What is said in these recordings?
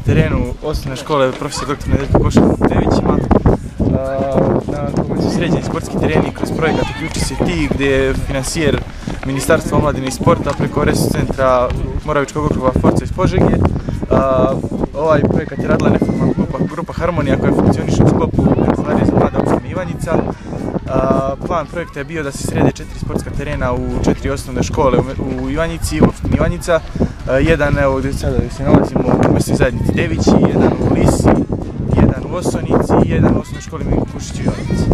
terenu osnovne škole profesor dr. Nedeljko Košar u Devićima, na kome su sređeni sportski tereni kroz projekat Uključi se ti, gdje je finansijer Ministarstva omladine i sporta preko Resurs centra Moravičkog okruga Forca iz Požege. Ovaj projekat je radila neformalna grupa Harmonija koja funkcioniše u sklopu Kancelarije za mlade opštine Ivanjica. Plan projekta je bio da se srede 4 sportska terena u 4 osnovne škole u Ivanjici, u opštini Ivanjica. Jedan, evo gdje sada se nalazimo u mjesnoj zajednici Devići, jedan u Lisi, jedan u Osonici i jedan u osnovnoj školi Milko Kušić u Ivanjici.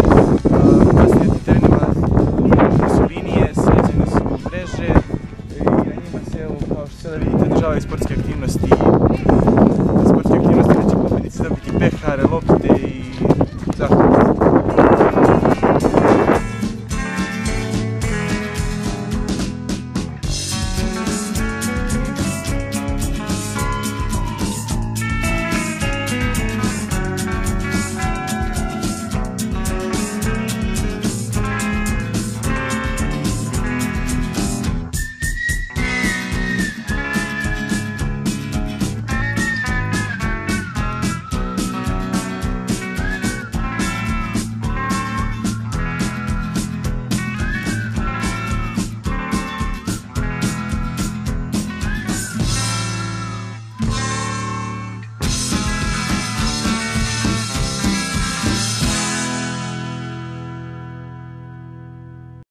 Kasnije na tim terenima su linije, sređene su mreže i na njima se, evo, kao što sada vidite, održavaju sportske aktivnosti